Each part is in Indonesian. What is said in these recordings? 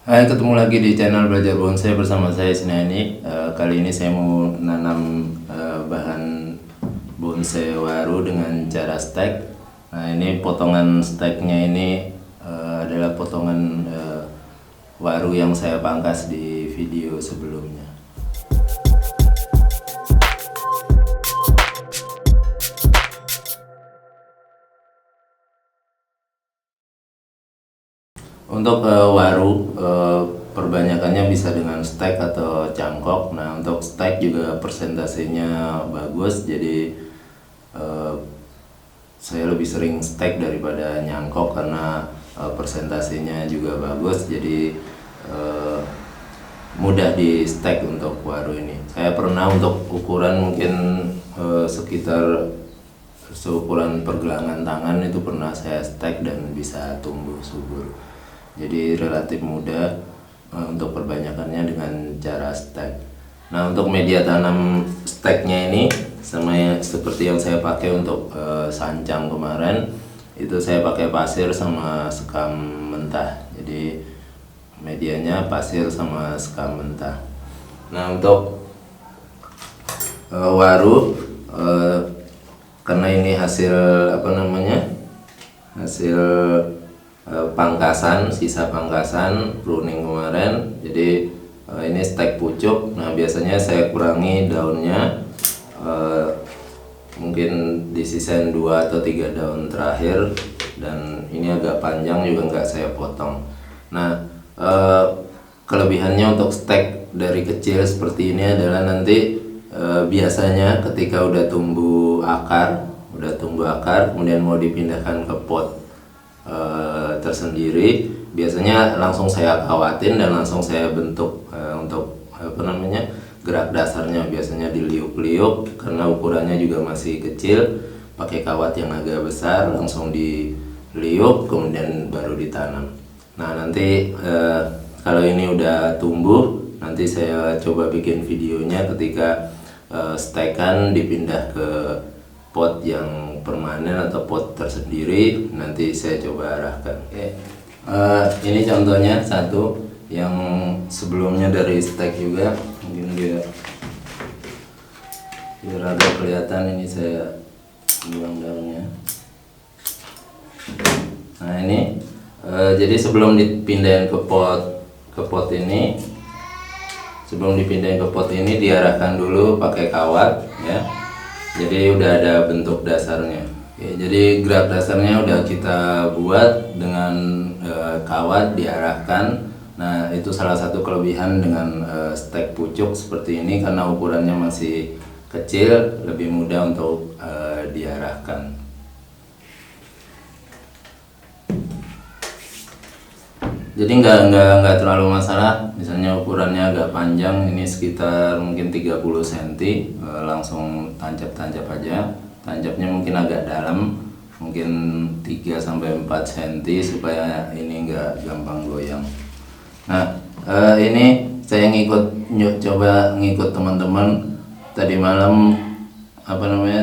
Hai, ketemu lagi di channel Belajar Bonsai bersama saya Sinani. Kali ini saya mau nanam bahan bonsai waru dengan cara stek. Nah, ini potongan steknya ini adalah potongan waru yang saya pangkas di video sebelumnya. Untuk waru perbanyakannya bisa dengan stek atau cangkok. Nah, untuk stek juga persentasenya bagus, jadi saya lebih sering stek daripada nyangkok karena persentasenya juga bagus, jadi mudah di stek untuk waru ini. Saya pernah untuk ukuran mungkin sekitar seukuran pergelangan tangan itu pernah saya stek dan bisa tumbuh subur. Jadi relatif mudah untuk perbanyakannya dengan cara stek. Nah, untuk media tanam steknya ini sama seperti yang saya pakai untuk sancang kemarin, itu saya pakai pasir sama sekam mentah. Jadi medianya pasir sama sekam mentah. Nah, untuk waru karena ini hasil hasil pangkasan, sisa pangkasan pruning kemarin, jadi ini stek pucuk. Nah, biasanya saya kurangi daunnya, mungkin disisain 2 atau 3 daun terakhir, dan ini agak panjang juga nggak saya potong. Nah, kelebihannya untuk stek dari kecil seperti ini adalah nanti biasanya ketika udah tumbuh akar kemudian mau dipindahkan ke pot tersendiri, biasanya langsung saya kawatin dan langsung saya bentuk untuk gerak dasarnya. Biasanya diliuk-liuk karena ukurannya juga masih kecil, pakai kawat yang agak besar, langsung diliuk kemudian baru ditanam. Nah, nanti kalau ini udah tumbuh, nanti saya coba bikin videonya ketika stekan dipindah ke pot yang permanen atau pot tersendiri, nanti saya coba arahkan. Ini contohnya satu yang sebelumnya dari stek juga, mungkin biar agak kelihatan. Ini saya buang daunnya. Nah, ini jadi sebelum dipindahin ke pot ini, diarahkan dulu pakai kawat ya. Jadi udah ada bentuk dasarnya. Jadi gerak dasarnya udah kita buat dengan kawat diarahkan. Nah, itu salah satu kelebihan dengan stek pucuk seperti ini, karena ukurannya masih kecil, lebih mudah untuk diarahkan. Jadi nggak terlalu masalah, misalnya ukurannya agak panjang, ini sekitar mungkin 30 cm, langsung tancap-tancap aja. Tancapnya mungkin agak dalam, mungkin 3-4 cm supaya ini nggak gampang goyang. Nah, ini saya coba ngikut teman-teman tadi malam,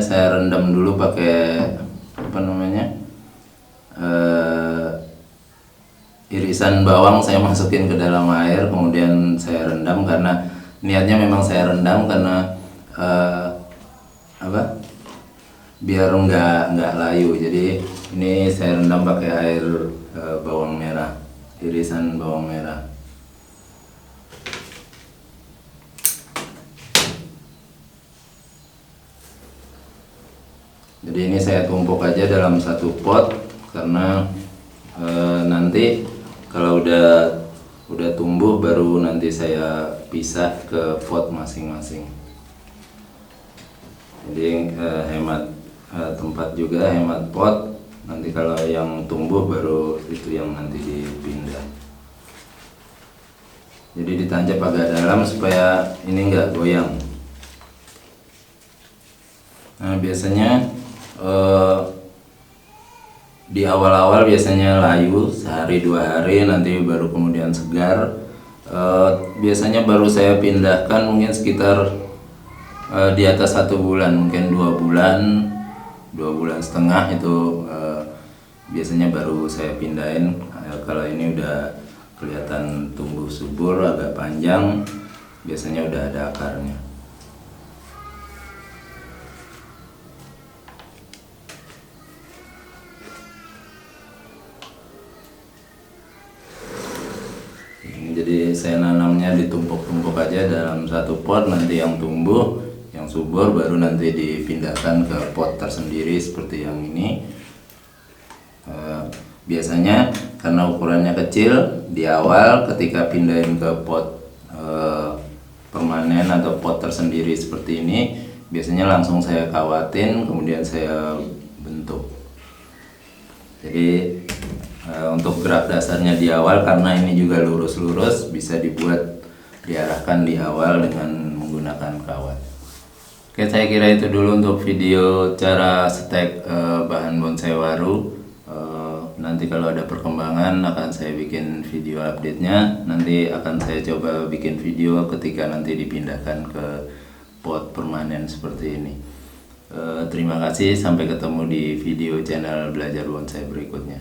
saya rendam dulu pakai irisan bawang, saya masukin ke dalam air, kemudian saya rendam, karena niatnya memang saya rendam karena biar nggak layu. Jadi ini saya rendam pakai air bawang merah, irisan bawang merah. Jadi ini saya tumpuk aja dalam satu pot, karena nanti kalau udah tumbuh baru nanti saya pisah ke pot masing-masing. Jadi hemat tempat juga, hemat pot. Nanti kalau yang tumbuh baru itu yang nanti dipindah. Jadi ditancap agak dalam supaya ini nggak goyang. Nah, biasanya di awal-awal biasanya layu sehari 2 hari, nanti baru kemudian segar. Biasanya baru saya pindahkan mungkin sekitar di atas 1 bulan, mungkin 2 bulan setengah itu biasanya baru saya pindahin. Kalau ini udah kelihatan tumbuh subur, agak panjang, biasanya udah ada akarnya. Jadi saya nanamnya ditumpuk-tumpuk aja dalam satu pot, nanti yang tumbuh, yang subur baru nanti dipindahkan ke pot tersendiri seperti yang ini. Biasanya karena ukurannya kecil, di awal ketika pindahin ke pot permanen atau pot tersendiri seperti ini, biasanya langsung saya kawatin, kemudian saya bentuk. Jadi untuk gerak dasarnya di awal, karena ini juga lurus-lurus, bisa diarahkan di awal dengan menggunakan kawat. Oke, saya kira itu dulu untuk video cara stek bahan bonsai waru. Nanti kalau ada perkembangan akan saya bikin video update-nya. Nanti akan saya coba bikin video ketika nanti dipindahkan ke pot permanen seperti ini. Terima kasih, sampai ketemu di video channel Belajar Bonsai berikutnya.